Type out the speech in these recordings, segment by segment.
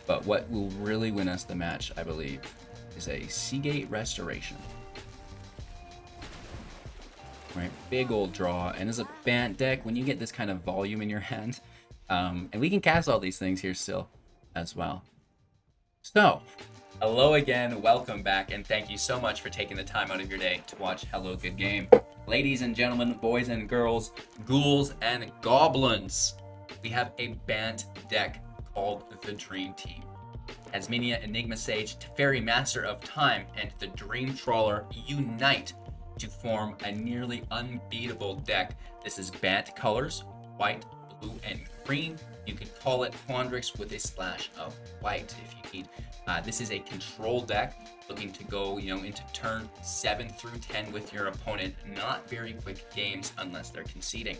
But what will really win us the match, I believe, is a Seagate Restoration. Right, big old draw, and as a Bant deck, when you get this kind of volume in your hand, and we can cast all these things here still as well. So, hello again, welcome back, and thank you so much for taking the time out of your day to watch Hello Good Game. Ladies and gentlemen, boys and girls, ghouls and goblins, we have a Bant deck called the Dream Team. Casmina, Enigma Sage, Teferi, Master of Time, and the Dream Trawler unite to form a nearly unbeatable deck. This is Bant colors, white, blue, and green. You could call it Quandrix with a splash of white if you need. This is a control deck looking to go, into turn 7 through 10 with your opponent. Not very quick games unless they're conceding.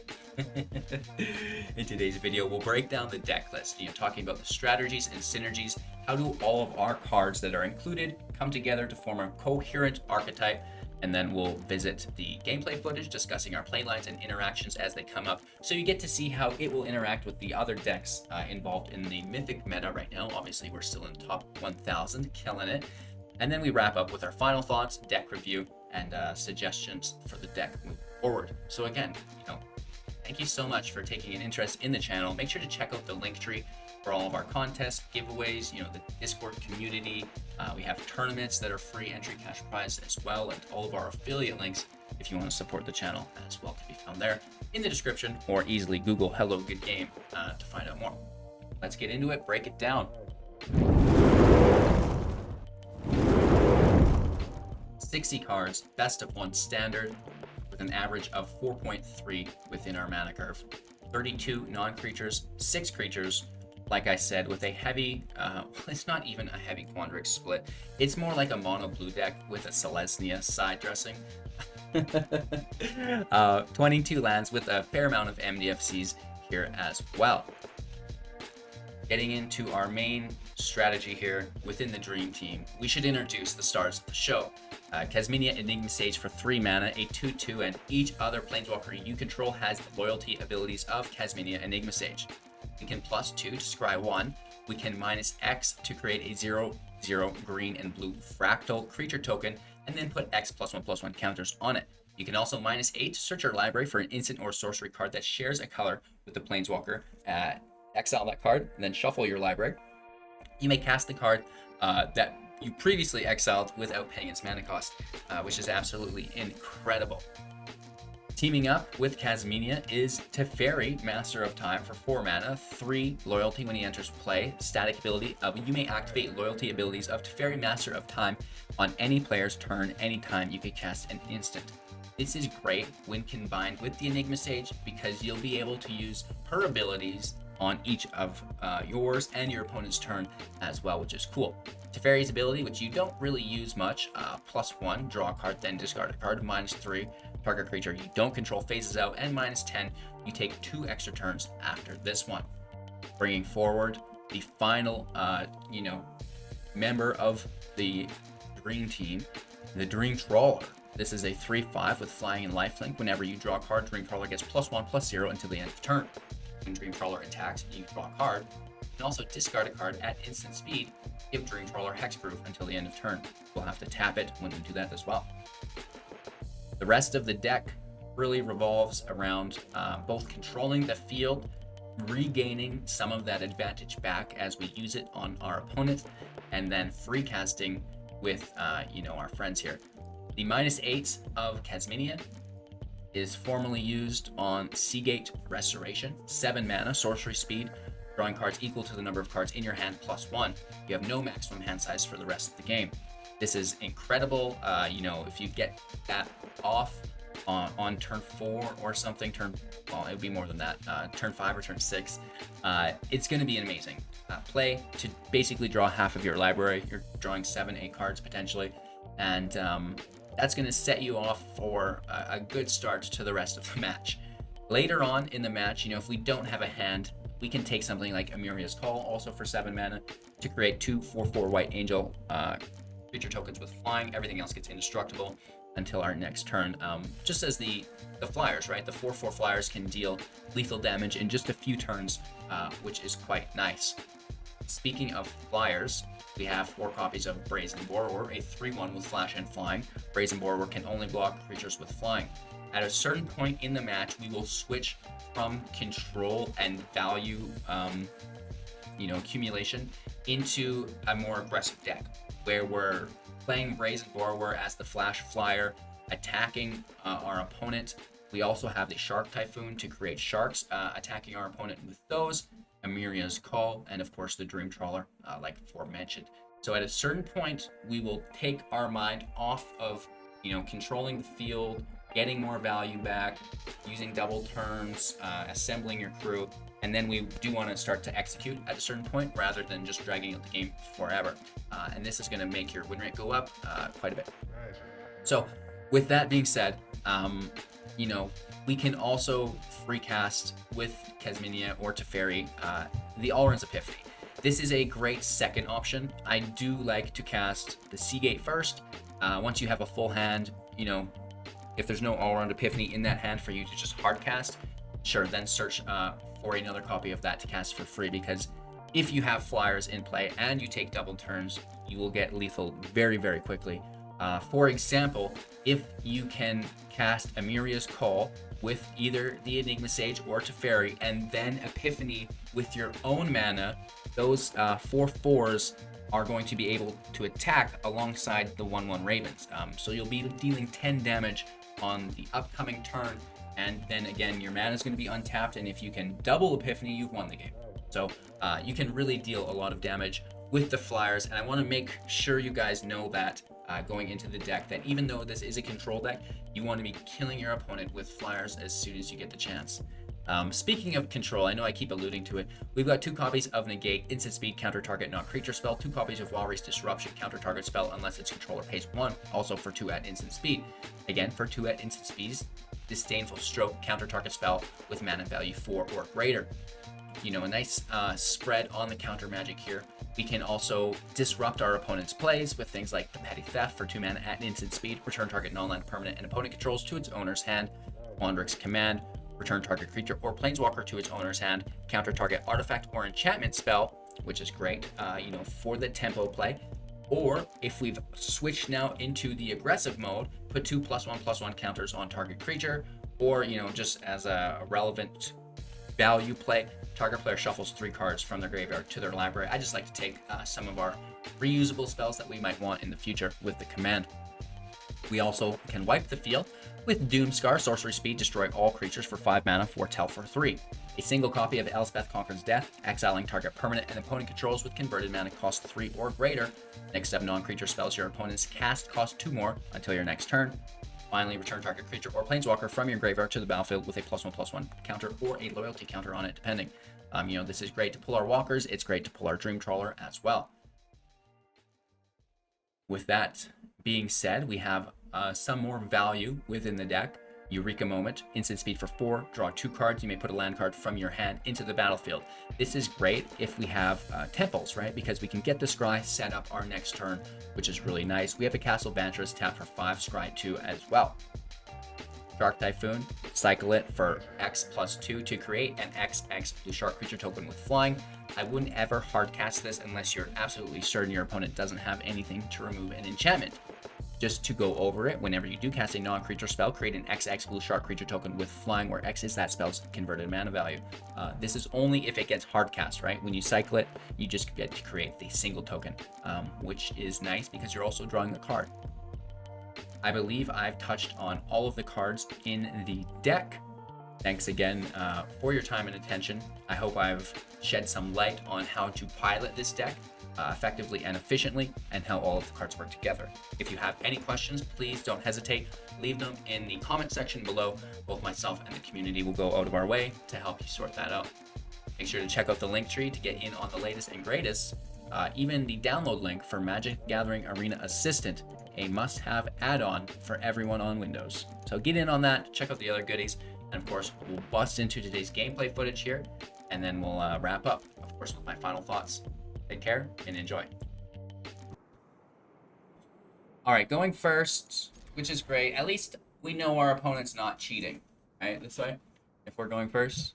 In today's video, we'll break down the deck list, talking about the strategies and synergies. How do all of our cards that are included come together to form a coherent archetype? And then we'll visit the gameplay footage, discussing our playlines and interactions as they come up, so you get to see how it will interact with the other decks involved in the Mythic meta right now. Obviously, we're still in top 1,000, killing it. And then we wrap up with our final thoughts, deck review, and suggestions for the deck moving forward. So again, thank you so much for taking an interest in the channel. Make sure to check out the link tree for all of our contests, giveaways, the Discord community. We have tournaments that are free entry cash prize as well, and all of our affiliate links if you want to support the channel as well can be found there in the description, or easily Google Hello Good Game to find out more. Let's get into it, break it down. 60 cards, best of 1 standard, with an average of 4.3 within our mana curve. 32 non-creatures, 6 creatures, like I said, with a heavy, it's not even a heavy Quandrix split. It's more like a mono blue deck with a Selesnya side dressing. 22 lands with a fair amount of MDFCs here as well. Getting into our main strategy here within the Dream Team, we should introduce the stars of the show. Casmina, Enigma Sage for 3 mana, a 2/2, and each other planeswalker you control has the loyalty abilities of Casmina, Enigma Sage. We can +2 to scry 1. We can -X to create a 0/0 green and blue fractal creature token, and then put X +1/+1 counters on it. You can also -8 to search your library for an instant or sorcery card that shares a color with the planeswalker. Exile that card, and then shuffle your library. You may cast the card that you previously exiled without paying its mana cost, which is absolutely incredible. Teaming up with Casmina is Teferi, Master of Time for 4 mana, 3 loyalty when he enters play. Static ability of you may activate loyalty abilities of Teferi, Master of Time on any player's turn anytime you can cast an instant. This is great when combined with the Enigma Sage because you'll be able to use her abilities on each of yours and your opponent's turn as well, which is cool. Teferi's ability, which you don't really use much, +1, draw a card, then discard a card, -3, target creature you don't control phases out, and -10, you take 2 extra turns after this one. Bringing forward the final, member of the Dream Team, the Dream Trawler. This is a 3/5 with flying and lifelink. Whenever you draw a card, Dream Trawler gets +1/+0 until the end of turn. When Dream Trawler attacks and you draw a card, you can also discard a card at instant speed. Give Dream Trawler hexproof until the end of turn. We'll have to tap it when we do that as well. The rest of the deck really revolves around both controlling the field, regaining some of that advantage back as we use it on our opponent, and then free casting with our friends here. The -8 of Casmina is formerly used on Seagate Restoration, 7 mana, sorcery speed, drawing cards equal to the number of cards in your hand +1. You have no maximum hand size for the rest of the game. This is incredible. If you get that off on turn 4 or something, it would be more than that, turn 5 or turn 6, it's going to be amazing. Play to basically draw half of your library. You're drawing 7-8 cards potentially, and that's going to set you off for a good start to the rest of the match. Later on in the match, if we don't have a hand, we can take something like Emeria's Call, also for 7 mana, to create 2 4/4 white angel creature tokens with flying. Everything else gets indestructible until our next turn. Just as the flyers, right? The 4/4 flyers can deal lethal damage in just a few turns, which is quite nice. speaking of flyers, we have 4 copies of Brazen Borrower, a 3/1 with flash and flying. Brazen Borrower can only block creatures with flying. At a certain point in the match, we will switch from control and value, accumulation into a more aggressive deck, where we're playing Brazen Borrower as the flash flyer, attacking our opponent. We also have the Shark Typhoon to create sharks, attacking our opponent with those, Emeria's Call, and of course the Dream Trawler, like aforementioned. So at a certain point, we will take our mind off of, controlling the field, getting more value back, using double turns, assembling your crew, and then we do want to start to execute at a certain point rather than just dragging out the game forever. And this is going to make your win rate go up quite a bit. So with that being said, we can also free cast with Kasmina or Teferi the Alrund's Epiphany. This is a great second option. I do like to cast the Seagate first. Once you have a full hand, if there's no Alrund Epiphany in that hand for you to just hard cast, sure, then search for another copy of that to cast for free, because if you have flyers in play and you take double turns, you will get lethal very, very quickly. For example, if you can cast Emeria's Call with either the Enigma Sage or Teferi, and then Epiphany with your own mana, those 4/4s are going to be able to attack alongside the 1/1 Ravens. So you'll be dealing 10 damage on the upcoming turn, and then again, your mana is going to be untapped, and if you can double Epiphany, you've won the game. So you can really deal a lot of damage with the flyers, and I want to make sure you guys know that going into the deck, that even though this is a control deck, you want to be killing your opponent with flyers as soon as you get the chance. Speaking of control, I know I keep alluding to it, we've got 2 copies of Negate, instant speed, counter target non-creature spell, 2 copies of Jwari Disruption, counter target spell unless its controller pays 1, also for 2 at instant speed. Again, for 2 at instant speeds, Disdainful Stroke, counter target spell with mana value 4 or greater. A nice spread on the counter magic here. We can also disrupt our opponent's plays with things like the Petty Theft for 2 mana at instant speed, return target non-land permanent and opponent controls to its owner's hand, Quandrix Command, return target creature or planeswalker to its owner's hand, counter target artifact or enchantment spell, which is great, for the tempo play. Or if we've switched now into the aggressive mode, put 2 +1/+1 counters on target creature, or just as a relevant value play, target player shuffles 3 cards from their graveyard to their library. I just like to take some of our reusable spells that we might want in the future with the command. We also can wipe the field with Doomskar, sorcery speed, destroy all creatures for 5 mana, foretell for 3. A single copy of Elspeth Conquers Death, exiling target permanent and opponent controls with converted mana cost 3 or greater. Next 7 non-creature spells your opponents cast cost 2 more until your next turn. Finally, return target creature or planeswalker from your graveyard to the battlefield with a +1/+1 counter or a loyalty counter on it, depending. This is great to pull our walkers. It's great to pull our Dream Trawler as well. With that being said, we have some more value within the deck. Eureka Moment, instant speed for 4, draw 2 cards. You may put a land card from your hand into the battlefield. This is great if we have temples, right? Because we can get the scry, set up our next turn, which is really nice. We have a Castle Vantress, tap for 5, scry 2 as well. Shark Typhoon, cycle it for X+2 to create an XX blue shark creature token with flying. I wouldn't ever hard cast this unless you're absolutely certain your opponent doesn't have anything to remove an enchantment. Just to go over it, whenever you do cast a non-creature spell, create an XX blue shark creature token with flying, where X is that spell's converted mana value. This is only if it gets hard cast, right? When you cycle it, you just get to create the single token, which is nice because you're also drawing the card. I believe I've touched on all of the cards in the deck. Thanks again for your time and attention. I hope I've shed some light on how to pilot this deck effectively and efficiently, and how all of the cards work together. If you have any questions, please don't hesitate. Leave them in the comment section below. Both myself and the community will go out of our way to help you sort that out. Make sure to check out the link tree to get in on the latest and greatest. Even the download link for Magic Gathering Arena Assistant, a must-have add-on for everyone on Windows. So get in on that, check out the other goodies, and of course, we'll bust into today's gameplay footage here, and then we'll wrap up, of course, with my final thoughts. Take care and enjoy. All right, going first, which is great. At least we know our opponent's not cheating, right? This way, if we're going first.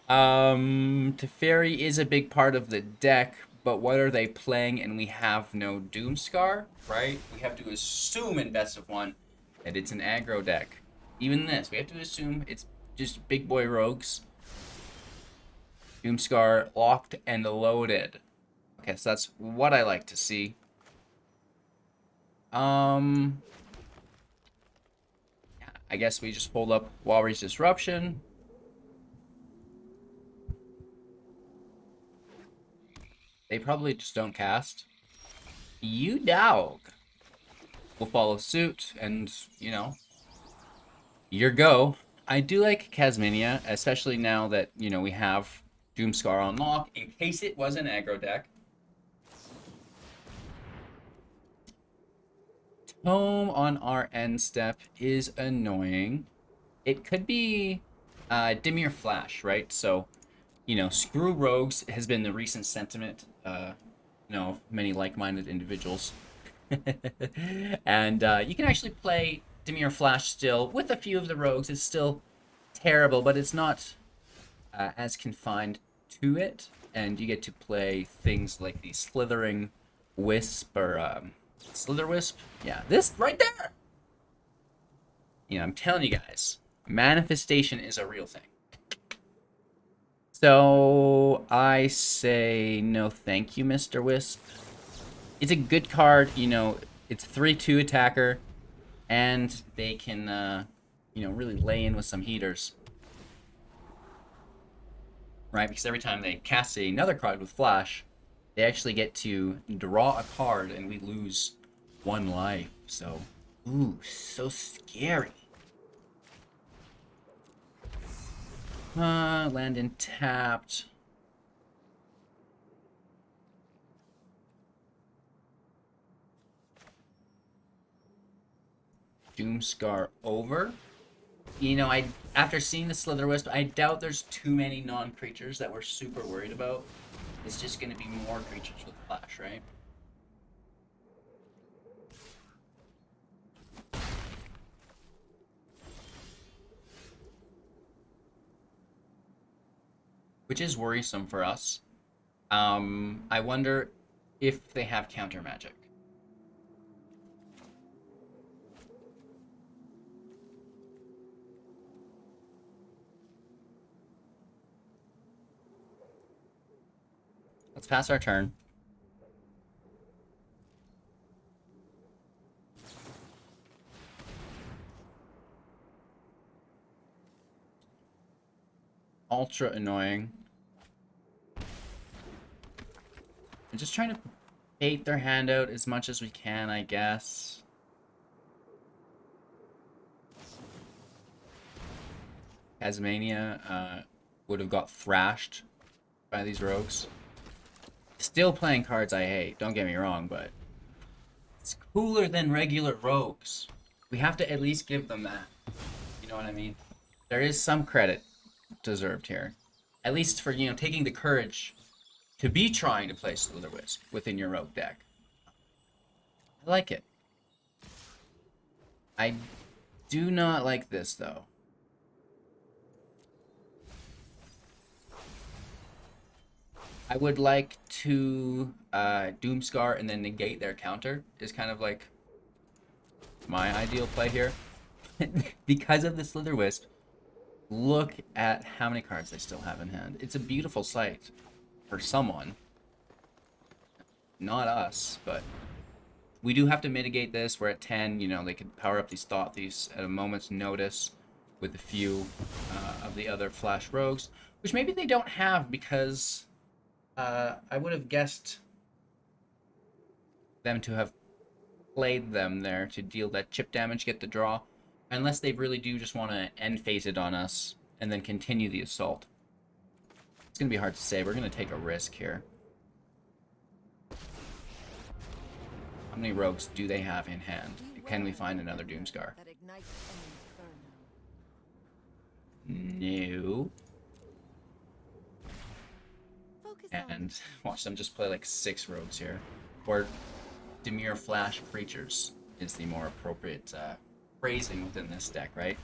Teferi is a big part of the deck, but what are they playing? And we have no Doomskar, right? We have to assume in best of one that it's an aggro deck. Even this, we have to assume it's just big boy rogues. Doomskar locked and loaded. Okay, so that's what I like to see. Yeah, I guess we just hold up Jwari Disruption. They probably just don't cast. You dog will follow suit, and you know, your go. I do like Kasmina, especially now that you know we have Doomskar on lock in case it was an aggro deck. Tome on our end step is annoying. It could be Dimir Flash, right? So, you know, screw rogues has been the recent sentiment. You know, many like-minded individuals. And you can actually play Dimir Flash still with a few of the rogues. It's still terrible, but it's not as confined to it. And you get to play things like the Slithering Wisp or Slither Wisp. Yeah, this right there. You know, I'm telling you guys, manifestation is a real thing. So I say no thank you, Mr. Wisp. It's a good card, you know, it's 3/2 attacker, and they can, you know, really lay in with some heaters. Right, because every time they cast another card with Flash, they actually get to draw a card, and we lose 1 life. So, ooh, so scary. Land in tapped. Doomskar over. You know, after seeing the Slither Wisp, I doubt there's too many non-creatures that we're super worried about. It's just going to be more creatures with Flash, right? Which is worrisome for us. I wonder if they have counter magic. Let's pass our turn. Ultra annoying. I'm just trying to bait their hand out as much as we can, I guess. Tasmania would have got thrashed by these rogues. Still playing cards I hate, don't get me wrong, but it's cooler than regular rogues. We have to at least give them that. You know what I mean? There is some credit deserved here. At least for, you know, taking the courage to be trying to play Slither Wisp within your rogue deck. I like it. I do not like this, though. I would like to Doomskar and then negate their counter is kind of like my ideal play here. Because of the Slither Wisp, look at how many cards they still have in hand. It's a beautiful sight for someone. Not us, but we do have to mitigate this. We're at 10, you know, they could power up these Thought Thieves at a moment's notice with a few of the other Flash Rogues, which maybe they don't have because I would have guessed them to have played them there to deal that chip damage, get the draw, unless they really do just want to end phase it on us and then continue the assault. It's going to be hard to say. We're going to take a risk here. How many rogues do they have in hand? Can we find another Doomskar? No. And watch them just play like 6 rogues here. Or Dimir Flash Creatures is the more appropriate phrasing within this deck, right?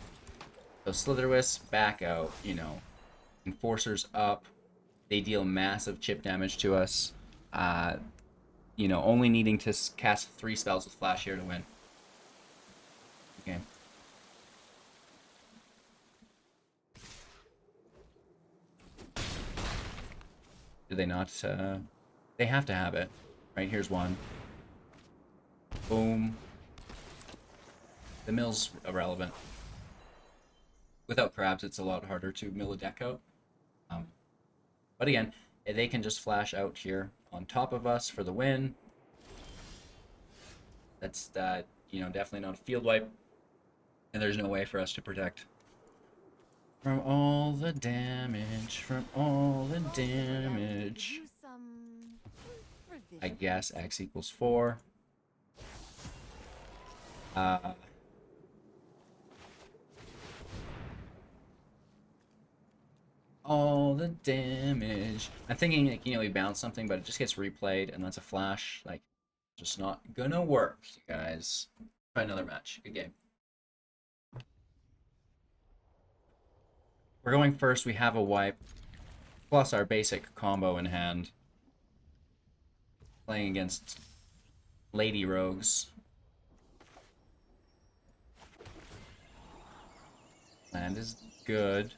So Slither Wisp, back out, you know. Enforcers up. They deal massive chip damage to us. You know, only needing to cast 3 spells with Flash here to win. Okay. Do they not? They have to have it. Right, here's one. Boom. The mill's irrelevant. Without crabs, it's a lot harder to mill a deck out. But again, they can just flash out here on top of us for the win. That's you know, definitely not a field wipe. And there's no way for us to protect. From all the damage, from all the damage. I guess X equals 4. All the damage. I'm thinking, like, you know, we bounce something, but it just gets replayed, and that's a flash. Like, just not gonna work, you guys. Try another match. Good game. We're going first. We have a wipe, plus our basic combo in hand. Playing against Lady Rogues. Land is good.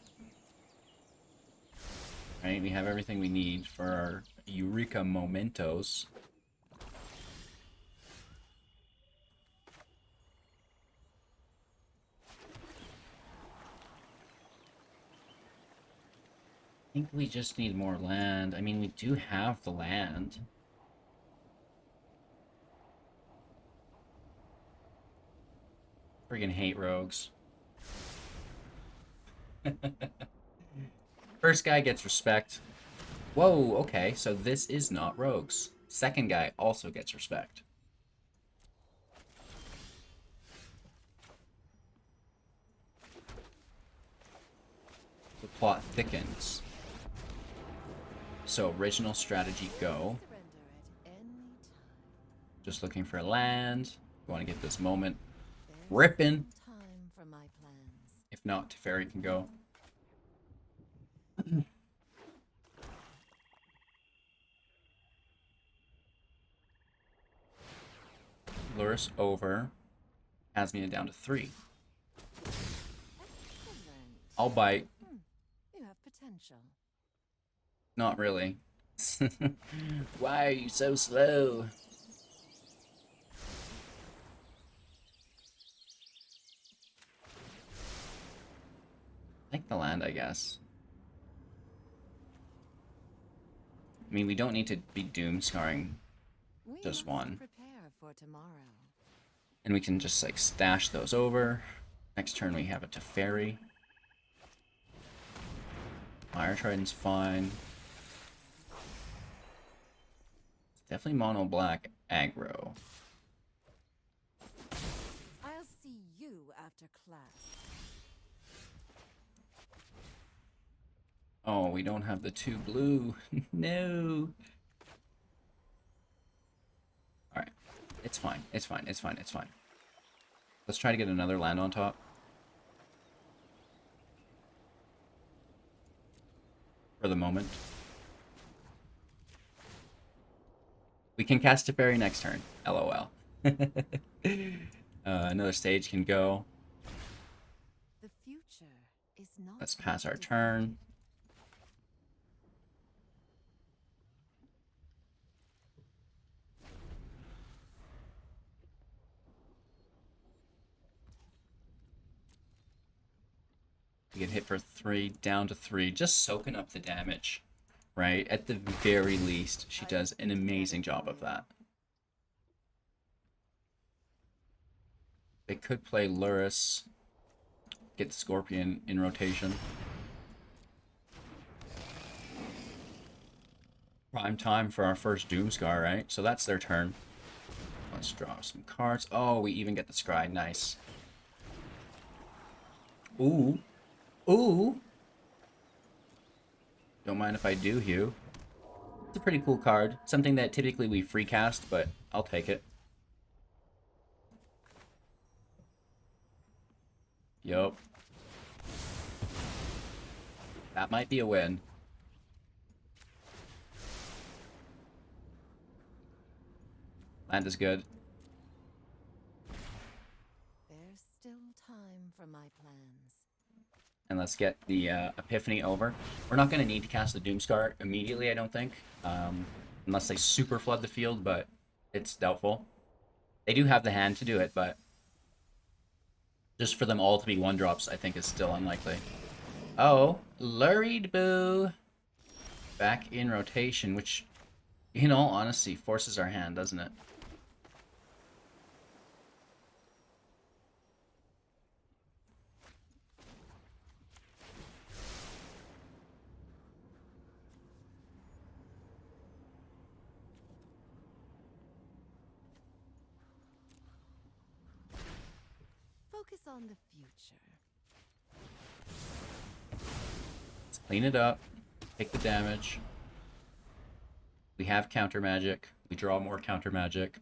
Right, we have everything we need for our Eureka Momentos. I think we just need more land. I mean, we do have the land. Friggin' hate rogues. First guy gets respect. Whoa, okay, so this is not rogues. Second guy also gets respect. The plot thickens. So original strategy go. Just looking for land. We want to get this moment ripping. If not, Teferi can go. Luris over. Kasmina down to 3. I'll bite. You have potential. Not really. Why are you so slow? Take the land, I guess. I mean, we don't need to be Doomscarring just one. Prepare for tomorrow. And we can just, like, stash those over. Next turn we have a Teferi. Fire Trident's fine. It's definitely mono black aggro. I'll see you after class. Oh, we don't have the 2 blue. No. Alright. It's fine. It's fine. It's fine. It's fine. Let's try to get another land on top. For the moment. We can cast Teferi next turn. LOL. Another stage can go. The future is not. Let's pass our turn. We get hit for 3, down to 3, just soaking up the damage, right? At the very least, she does an amazing job of that. They could play Luris, get the Scorpion in rotation. Prime time for our first Doomskar, right? So that's their turn. Let's draw some cards. Oh, we even get the Scry. Nice. Ooh. Ooh! Don't mind if I do, Hugh. It's a pretty cool card. Something that typically we free cast, but I'll take it. Yup. That might be a win. Land is good. There's still time for my plans. And let's get the Epiphany over. We're not going to need to cast the Doomskar immediately, I don't think. Unless they super flood the field, but it's doubtful. They do have the hand to do it, but just for them all to be 1-drops, I think is still unlikely. Oh, Luried Boo! Back in rotation, which, in all honesty, forces our hand, doesn't it? Focus on the future. Let's clean it up. Take the damage. We have counter magic. We draw more counter magic.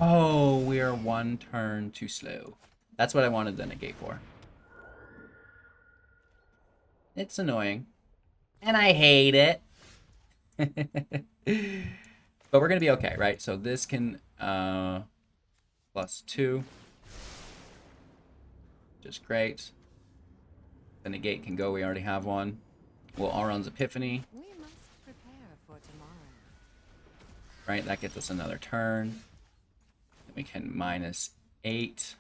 Oh, we are 1 turn too slow. That's what I wanted the negate for. It's annoying. And I hate it. But we're going to be okay, right? So this can +2. Just great. The negate can go. We already have one. Well, Alrund's Epiphany. We must prepare for tomorrow. Right, that gets us another turn. Then we can -8.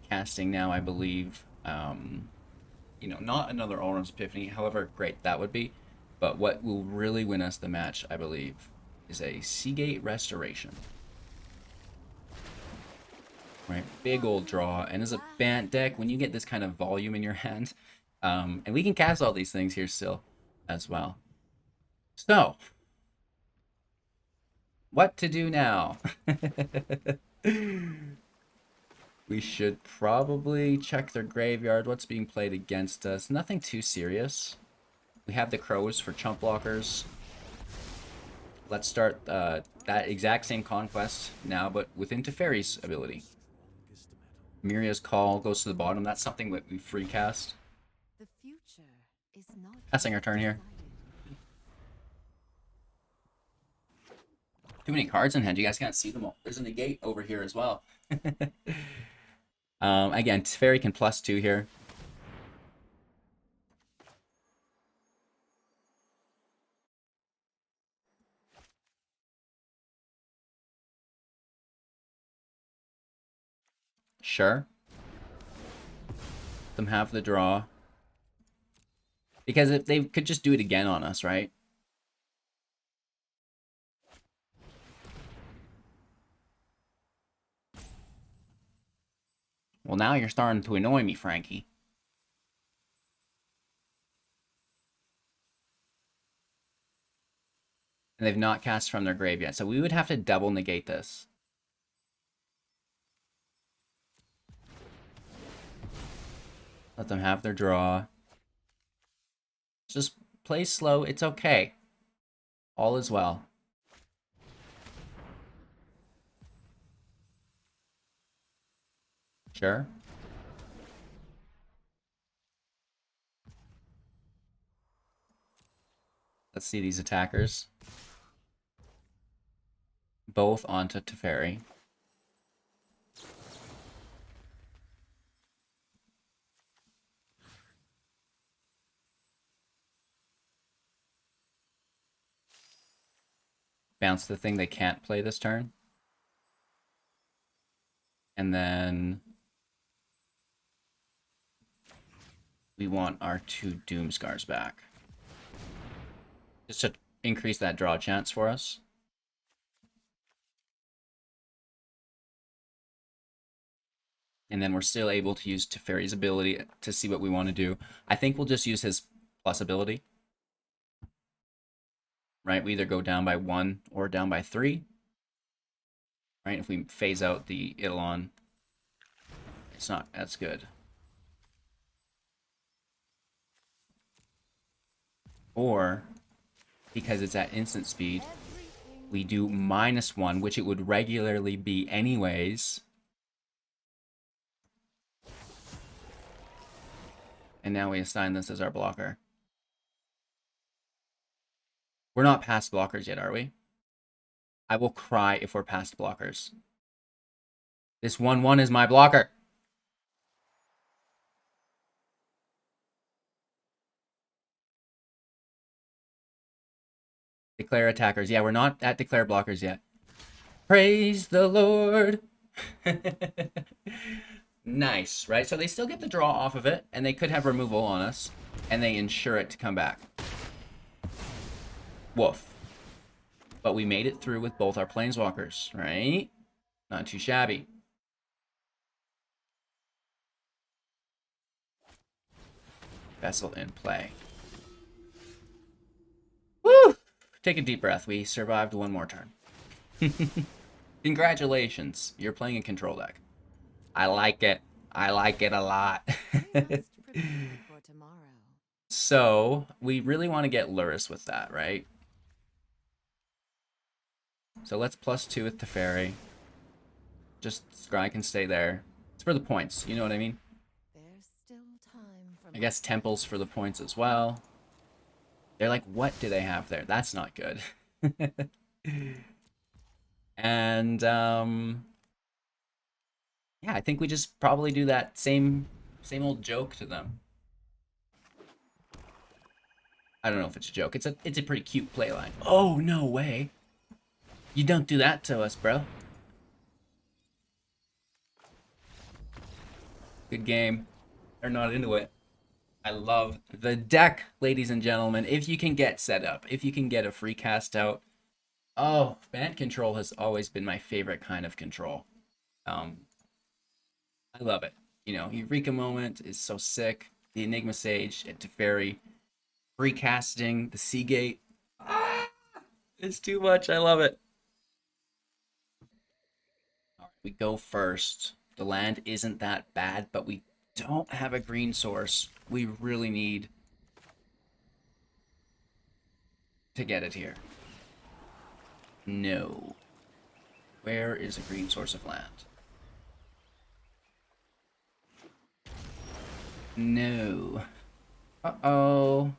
Casting now, I believe. You know, not another Alrund's Epiphany. However great that would be. But what will really win us the match, I believe, is a Seagate Restoration. Right, big old draw. And as a Bant deck, when you get this kind of volume in your hand, and we can cast all these things here still as well. So, what to do now? We should probably check their graveyard. What's being played against us? Nothing too serious. We have the crows for chump blockers. Let's start that exact same conquest now, but within Teferi's ability. Emeria's Call goes to the bottom. That's something that we free cast. The future is not Passing our turn here. Too many cards in hand. You guys can't see them all. There's a negate over here as well. Again, Teferi can +2 here. Sure. Let them have the draw. Because if they could just do it again on us, right? Well, now you're starting to annoy me, Frankie. And they've not cast from their grave yet, so we would have to double negate this. Let them have their draw. Just play slow. It's okay. All is well. Sure. Let's see these attackers. Both onto Teferi. Bounce the thing they can't play this turn. And then we want our 2 Doomskars back. Just to increase that draw chance for us. And then we're still able to use Teferi's ability to see what we want to do. I think we'll just use his plus ability. Right, we either go down by 1 or down by 3. Right, if we phase out the Eidolon, it's not as good. Or, because it's at instant speed, we do -1, which it would regularly be anyways. And now we assign this as our blocker. We're not past blockers yet, are we? I will cry if we're past blockers. This 1/1 is my blocker. Declare attackers. Yeah, we're not at declare blockers yet. Praise the Lord. Nice, right? So they still get the draw off of it, and they could have removal on us, and they ensure it to come back. Woof. But we made it through with both our planeswalkers, right? Not too shabby. Vessel in play. Woo! Take a deep breath. We survived one more turn. Congratulations. You're playing a control deck. I like it. I like it a lot. So, we really want to get Lurrus with that, right? So let's +2 with Teferi. Just Scry can stay there. It's for the points, you know what I mean? There's still time for I guess Temple's for the points as well. They're like, what do they have there? That's not good. And, yeah, I think we just probably do that same old joke to them. I don't know if it's a joke. It's a pretty cute playline. Oh, no way. You don't do that to us, bro. Good game. They're not into it. I love the deck, ladies and gentlemen. If you can get set up, if you can get a free cast out. Oh, Bant control has always been my favorite kind of control. I love it. You know, Eureka Moment is so sick. The Enigma Sage at Teferi. Free casting, the Seagate. Ah, it's too much. I love it. All right, we go first. The land isn't that bad, but we don't have a green source. We really need to get it here. No. Where is a green source of land? No. Uh-oh.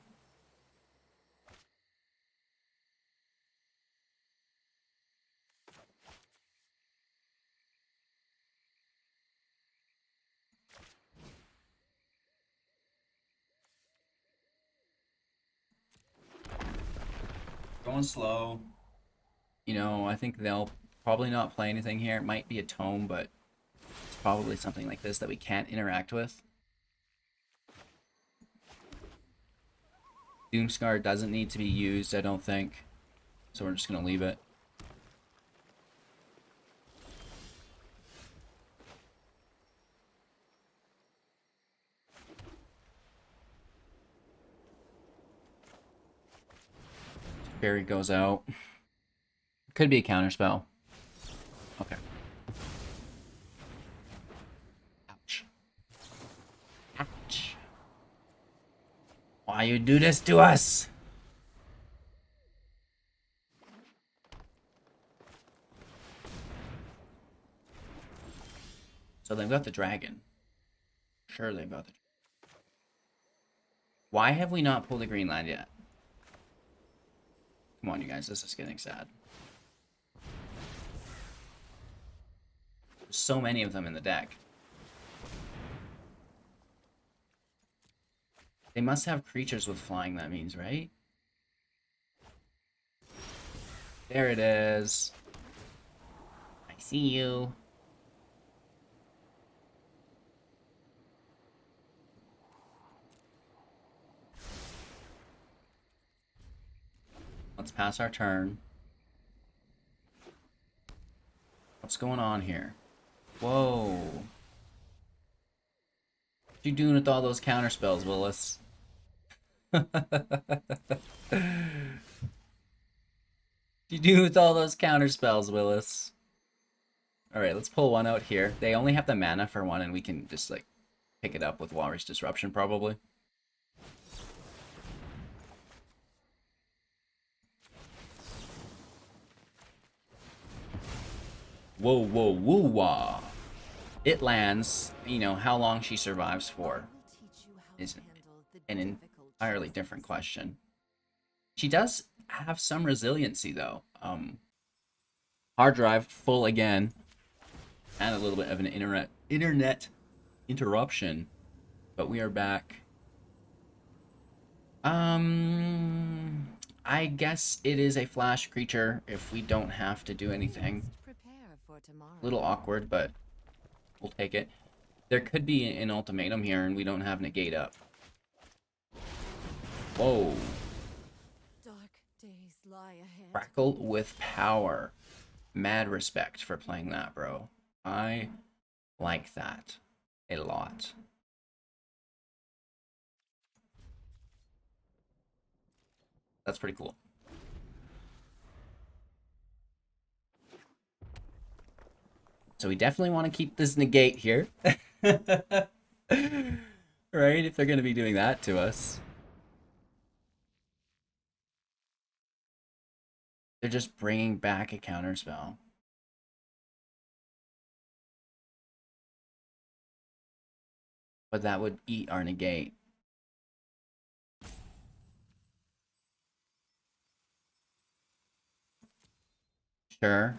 Going slow. You know, I think they'll probably not play anything here. It might be a tome, but it's probably something like this that we can't interact with. Doomskar doesn't need to be used, I don't think. So we're just going to leave it. Barry goes out. Could be a counterspell. Okay. Ouch. Ouch. Why you do this to us? So they've got the dragon. Sure, they've got the... Why have we not pulled a green land yet? Come on, you guys. This is getting sad. There's so many of them in the deck. They must have creatures with flying, that means, right? There it is. I see you. Let's pass our turn. What's going on here? Whoa. What you doing with all those counter spells, Willis? What you doing with all those counter spells, Willis? Alright, let's pull one out here. They only have the mana for one, and we can just, like, pick it up with Jwari Disruption, probably. Whoa, whoa, woo-wah. It lands. You know, how long she survives for is an entirely different question. She does have some resiliency though. Hard drive full again, and a little bit of an internet interruption, but we are back. I guess it is a flash creature if we don't have to do anything. A little awkward, but we'll take it. There could be an ultimatum here, and we don't have negate up. Whoa. Dark days lie ahead. Crackle with power. Mad respect for playing that, bro. I like that a lot. That's pretty cool. So we definitely want to keep this negate here. Right? If they're going to be doing that to us. They're just bringing back a counterspell. But that would eat our negate. Sure.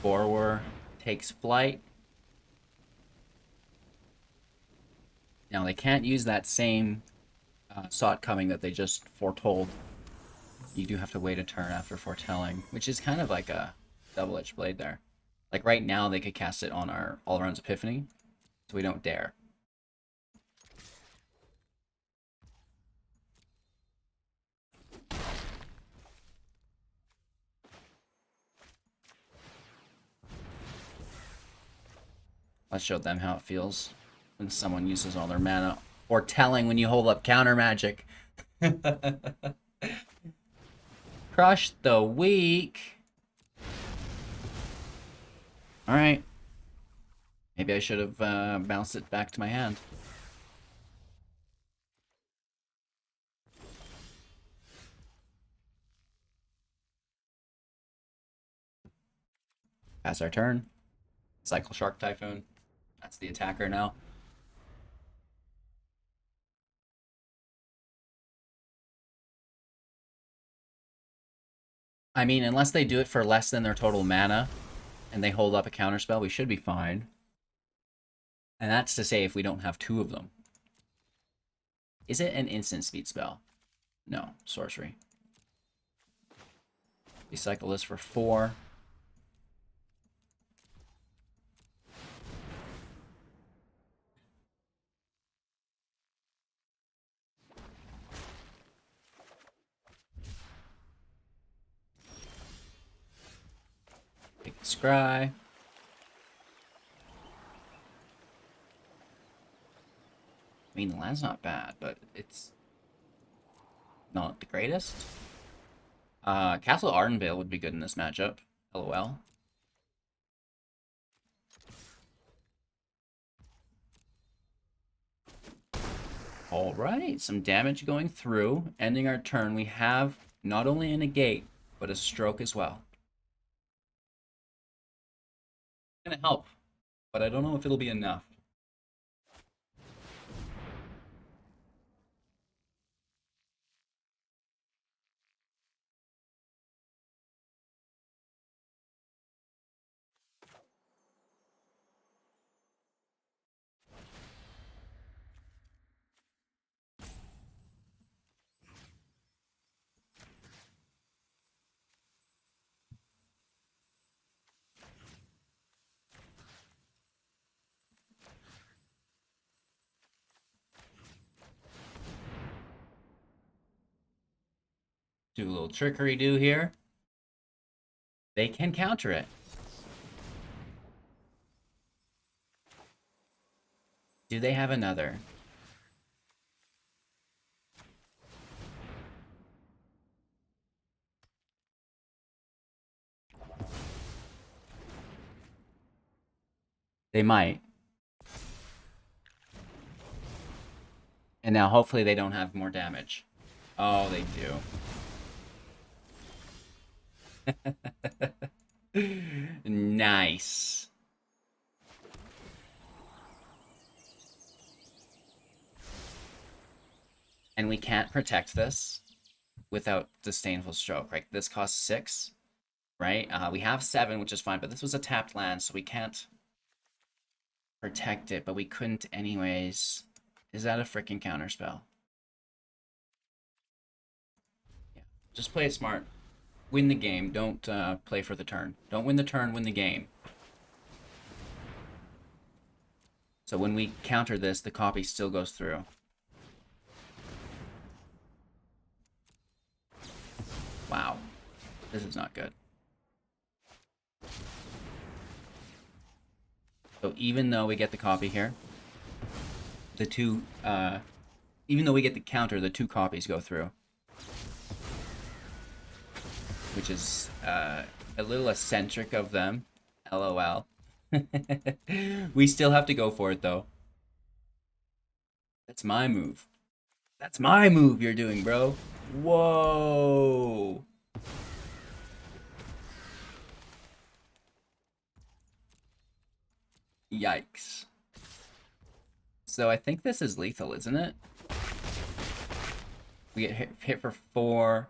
Borrower takes flight. Now they can't use that same saw it coming that they just foretold. You do have to wait a turn after foretelling, which is kind of like a double-edged blade there. Like right now they could cast it on our Alrund's Epiphany, so we don't dare. Let's show them how it feels when someone uses all their mana. Or telling when you hold up counter magic. Crush the weak. Alright. Maybe I should have bounced it back to my hand. Pass our turn. Cycle Shark Typhoon. That's the attacker now. I mean, unless they do it for less than their total mana, and they hold up a counterspell, we should be fine. And that's to say if we don't have two of them. Is it an instant speed spell? No, sorcery. We cycle this for 4. Take the scry. I mean, the land's not bad, but it's not the greatest. Castle Ardenvale would be good in this matchup. LOL. Alright, some damage going through. Ending our turn, we have not only a negate, but a stroke as well. Gonna help, but I don't know if it'll be enough. Do a little trickery do here. They can counter it. Do they have another? They might. And now hopefully they don't have more damage. Oh, they do. Nice. And we can't protect this without Disdainful Stroke, right? This costs 6, right? We have 7, which is fine, but this was a tapped land, so we can't protect it, but we couldn't anyways. Is that a freaking counterspell? Yeah, just play it smart. Win the game, don't play for the turn. Don't win the turn, win the game. So when we counter this, the copy still goes through. Wow, this is not good. So even though we get the copy here, the two, even though we get the counter, the 2 copies go through. Which is a little eccentric of them. LOL. We still have to go for it, though. That's my move. That's my move you're doing, bro. Whoa. Yikes. So I think this is lethal, isn't it? We get hit for 4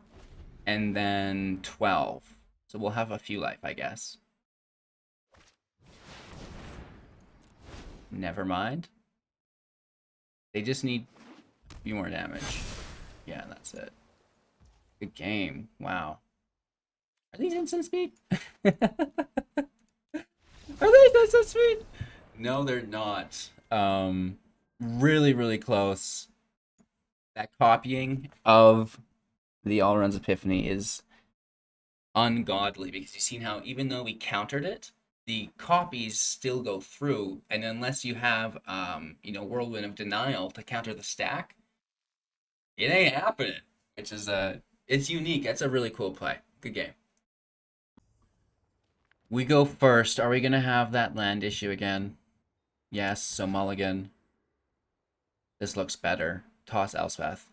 and then 12. So we'll have a few life, I guess. Never mind. They just need a few more damage. Yeah, that's it. Good game. Wow. Are these instant speed? Are these instant speed? No, they're not. Really, really close. That copying of the Alrund's Epiphany is ungodly, because you've seen how even though we countered it, the copies still go through, and unless you have Whirlwind of Denial to counter the stack, it ain't happening. Which is it's unique. It's a really cool play. Good game. We go first. Are we gonna have that land issue again? Yes, so mulligan. This looks better. Toss Elspeth.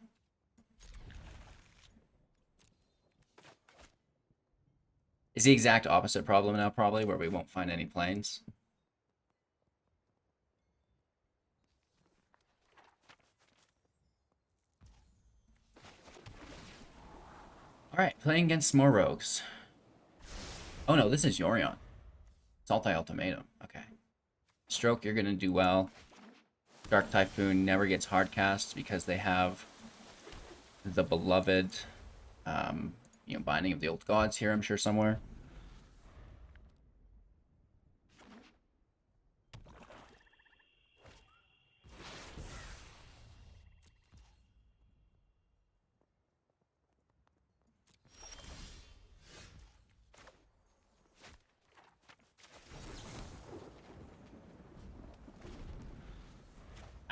Is the exact opposite problem now, probably, where we won't find any planes. Alright, playing against more rogues. Oh no, this is Yorion. It's Ultimatum. Okay. Stroke, you're gonna do well. Shark Typhoon never gets hardcast because they have the beloved, Binding of the Old Gods here, I'm sure, somewhere.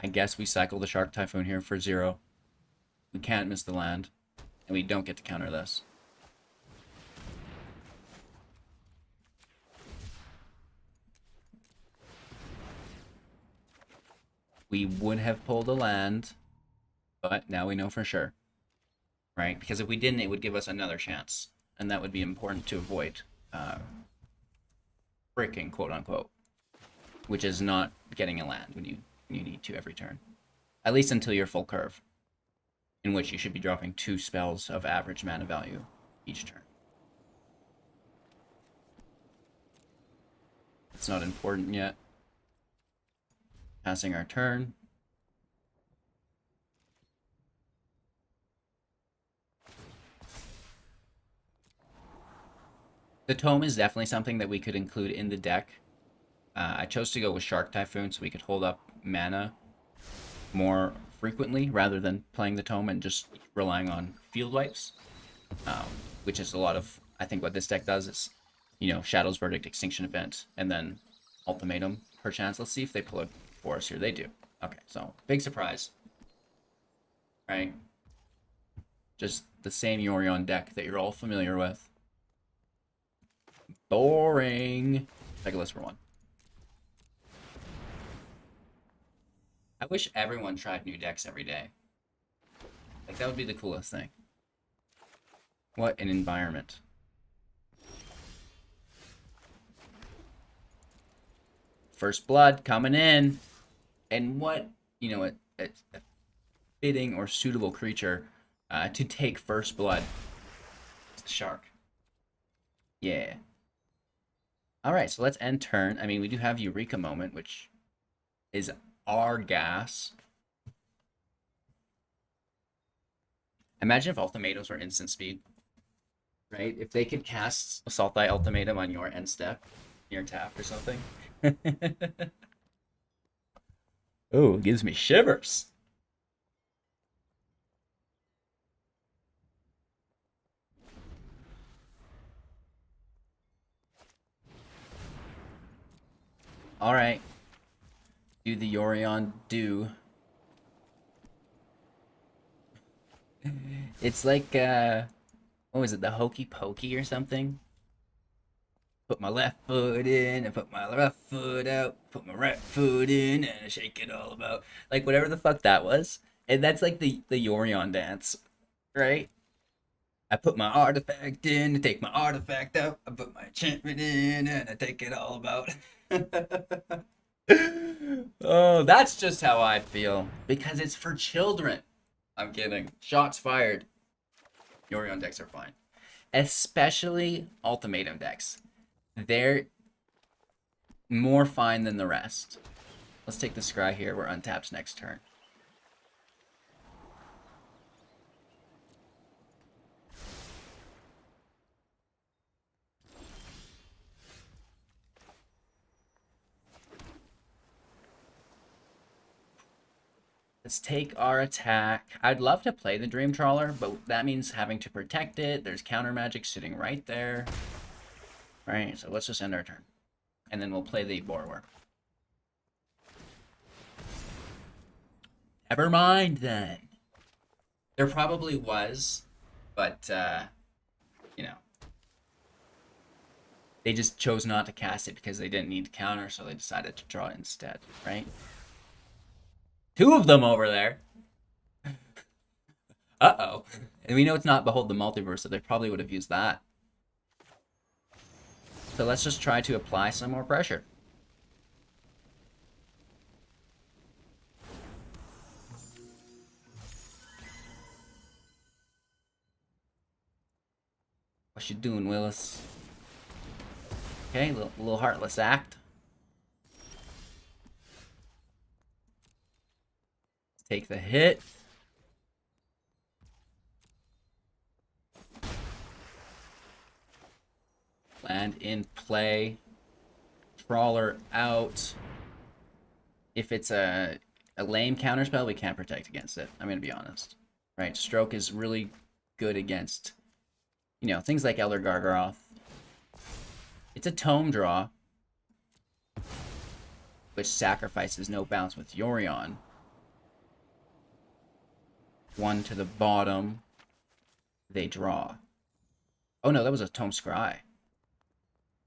I guess we cycle the Shark Typhoon here for 0. We can't miss the land, and we don't get to counter this. We would have pulled a land, but now we know for sure, right? Because if we didn't, it would give us another chance, and that would be important to avoid breaking, quote unquote, which is not getting a land when you need to every turn, at least until you're full curve, in which you should be dropping 2 spells of average mana value each turn. It's not important yet. Passing our turn. The Tome is definitely something that we could include in the deck. I chose to go with Shark Typhoon so we could hold up mana more frequently rather than playing the Tome and just relying on field wipes, which is a lot of, I think, what this deck does is, Shadow's Verdict, Extinction Event, and then Ultimatum, perchance. Let's see if they pull it for us here. They do. Okay, so big surprise. Right? Just the same Yorion deck that you're all familiar with. Boring. Decklist for 1. I wish everyone tried new decks every day. Like, that would be the coolest thing. What an environment. First blood coming in. And what, a fitting or suitable creature to take first blood. It's the shark. Yeah. Alright, so let's end turn. I mean, we do have Eureka Moment, which is our gas. Imagine if ultimatums were instant speed. Right? If they could cast Assault Thy Ultimatum on your end step, your tap or something. Oh, it gives me shivers. Alright. Do the Yorion do. It's like, what was it, the Hokey Pokey or something? Put my left foot in and put my left foot out. Put my right foot in and I shake it all about. Like, whatever the fuck that was. And that's like the Yorion dance, right? I put my artifact in and take my artifact out. I put my enchantment in and I take it all about. Oh, that's just how I feel. Because it's for children. I'm kidding. Shots fired. Yorion decks are fine. Especially ultimatum decks. They're more fine than the rest. Let's take the scry here. We're untapped next turn. Let's take our attack. I'd love to play the Dream Trawler, but that means having to protect it. There's counter magic sitting right there. Right, so let's just end our turn. And then we'll play the Borrower. Never mind then. There probably was, but, they just chose not to cast it because they didn't need to counter, so they decided to draw it instead, right? Two of them over there. Uh-oh. And we know it's not Behold the Multiverse, so they probably would have used that. So let's just try to apply some more pressure. What you doing, Willis? Okay, little heartless act. Take the hit. Land in play. Trawler out. If it's a lame counterspell, we can't protect against it. I'm going to be honest. Right? Stroke is really good against, things like Elder Gargaroth. It's a tome draw, which sacrifices no bounce with Yorion. One to the bottom. They draw. Oh no, that was a tome scry.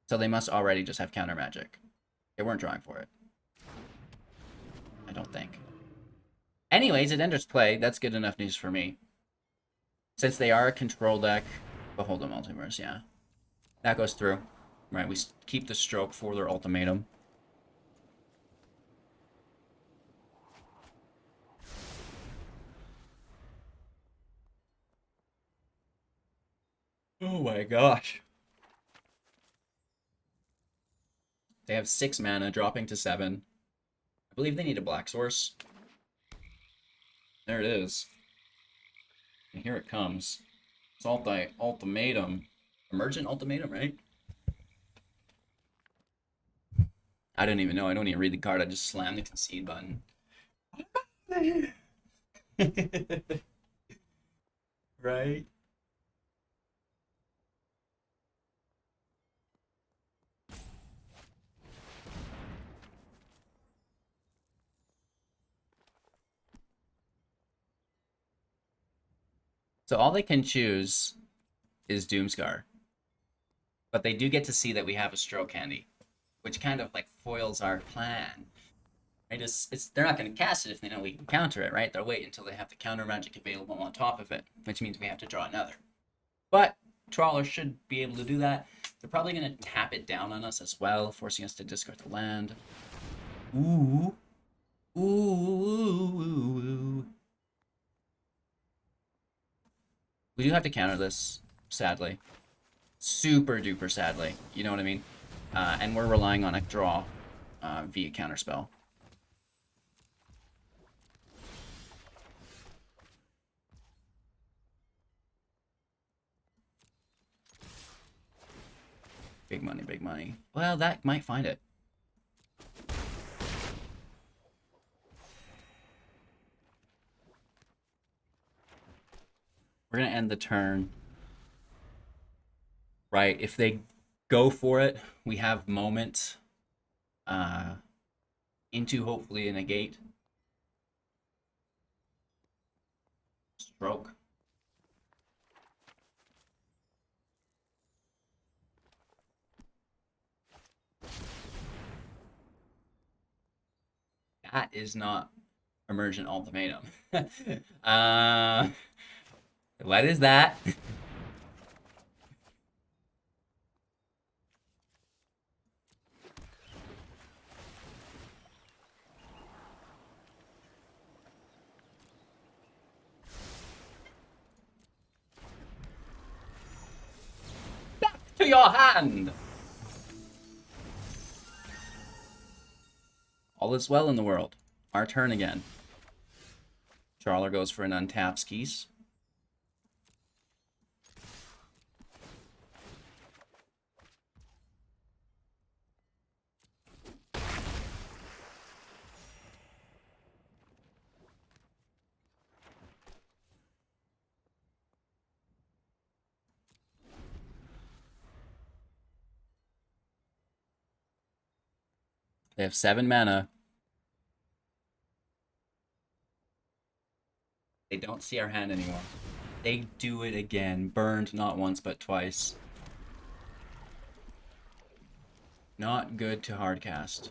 So they must already just have counter magic. They weren't drawing for it. I don't think. Anyways, it enters play. That's good enough news for me. Since they are a control deck, Behold the Multiverse, yeah. That goes through. Right, we keep the stroke for their ultimatum. Oh my gosh. They have 6 mana, dropping to 7. I believe they need a black source. There it is. And here it comes. Assault Thy Ultimatum. Emergent Ultimatum, right? I don't even know. I don't even read the card. I just slammed the concede button. Right? So all they can choose is Doomskar. But they do get to see that we have a stroke handy, which kind of like foils our plan. Right? They're not going to cast it if they know we can counter it, right? They'll wait until they have the counter magic available on top of it, which means we have to draw another. But Trawler should be able to do that. They're probably going to tap it down on us as well, forcing us to discard the land. Ooh. Ooh. We do have to counter this, sadly. Super duper sadly. You know what I mean? And we're relying on a draw via counterspell. Big money, big money. Well, that might find it. We're going to end the turn. Right, if they go for it, we have Moment into hopefully a Negate. Stroke. That is not Emergent Ultimatum. What is that? Back to your hand! All is well in the world. Our turn again. Trawler goes for an untap skis. They have 7 mana. They don't see our hand anymore. They do it again. Burned not once but twice. Not good to hardcast.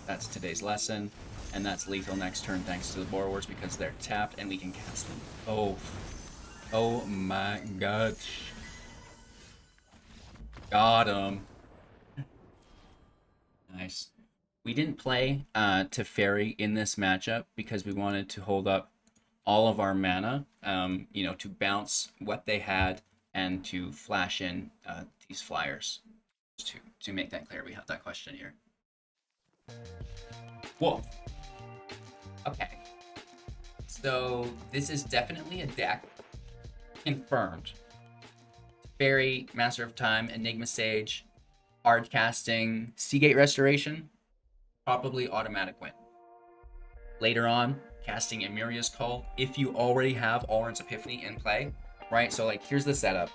That's today's lesson. And that's lethal next turn thanks to the Borrowers because they're tapped and we can cast them. Oh. Oh my gosh. Got him. Nice. We didn't play Teferi in this matchup because we wanted to hold up all of our mana, you know, to bounce what they had and to flash in these flyers. To make that clear, we have that question here. Whoa. Okay. So this is definitely a deck. Confirmed. Teferi, Master of Time, Enigma Sage, hard casting, Seagate Restoration, probably automatic win. Later on, casting Emeria's Call, if you already have Alrund's Epiphany in play, right? So like, here's the setup,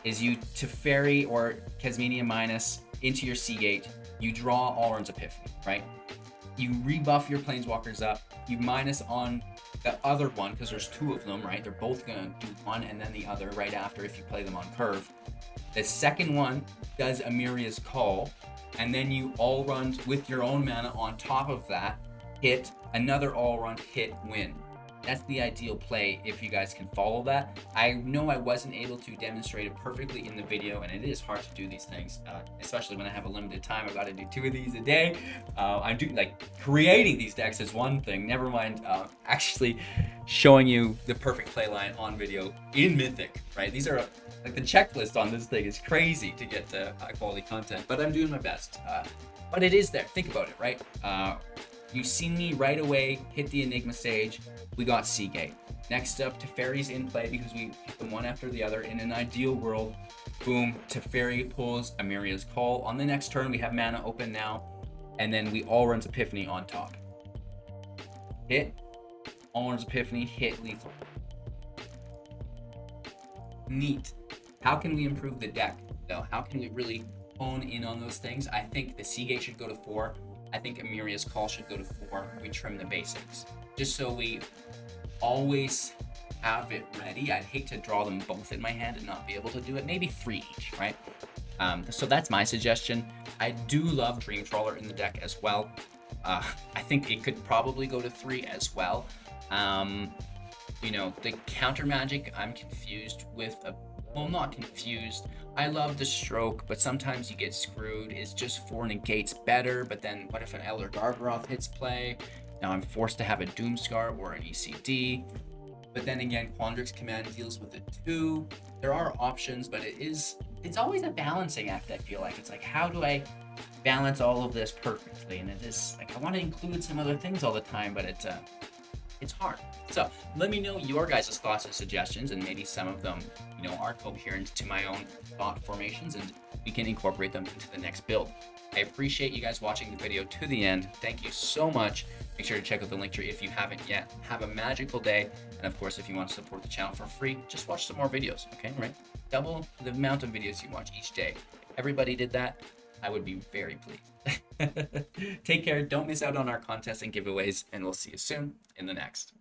is you Teferi or Kasmina minus into your Seagate, you draw Alrund's Epiphany, right? You rebuff your Planeswalkers up, you minus on the other one, because there's 2 of them, right? They're both gonna do one and then the other right after if you play them on curve. The second one does Emeria's Call, and then you Alrund with your own mana on top of that, hit, another Alrund hit, win. That's the ideal play if you guys can follow that. I know I wasn't able to demonstrate it perfectly in the video, and it is hard to do these things, especially when I have a limited time. I've got to do 2 of these a day. I'm doing, like, creating these decks is one thing, never mind actually showing you the perfect play line on video in Mythic, right? These are, like, the checklist on this thing is crazy to get to high quality content, but I'm doing my best. But it is there, think about it, right? You see me right away hit the Enigma Sage. We got Seagate. Next up, Teferi's in play because we hit them one after the other. In an ideal world, boom, Teferi pulls Emeria's Call. On the next turn, we have mana open now, and then we Alrund's Epiphany on top. Hit, Alrund's Epiphany, hit lethal. Neat. How can we improve the deck, though? How can we really hone in on those things? I think the Seagate should go to 4. I think Emeria's Call should go to 4. We trim the basics. Just so we always have it ready. I'd hate to draw them both in my hand and not be able to do it. Maybe 3 each, right? So that's my suggestion. I do love Dream Trawler in the deck as well. I think it could probably go to 3 as well. You know, the counter magic I'm confused with a well, not confused. I love the stroke, but sometimes you get screwed. Is just 4 negates better, but then what if an Elder Gargaroth hits play? Now I'm forced to have a Doomskar or an ECD. But then again, Quandrix Command deals with the 2. There are options, but it's always a balancing act, I feel like. It's like, how do I balance all of this perfectly? And it is like, I want to include some other things all the time, but it's hard. So let me know your guys' thoughts and suggestions, and maybe some of them, are coherent to my own thought formations, and we can incorporate them into the next build. I appreciate you guys watching the video to the end. Thank you so much. Make sure to check out the link tree if you haven't yet. Have a magical day. And of course, if you want to support the channel for free, just watch some more videos, okay? Right? Double the amount of videos you watch each day. If everybody did that, I would be very pleased. Take care. Don't miss out on our contests and giveaways, and we'll see you soon in the next.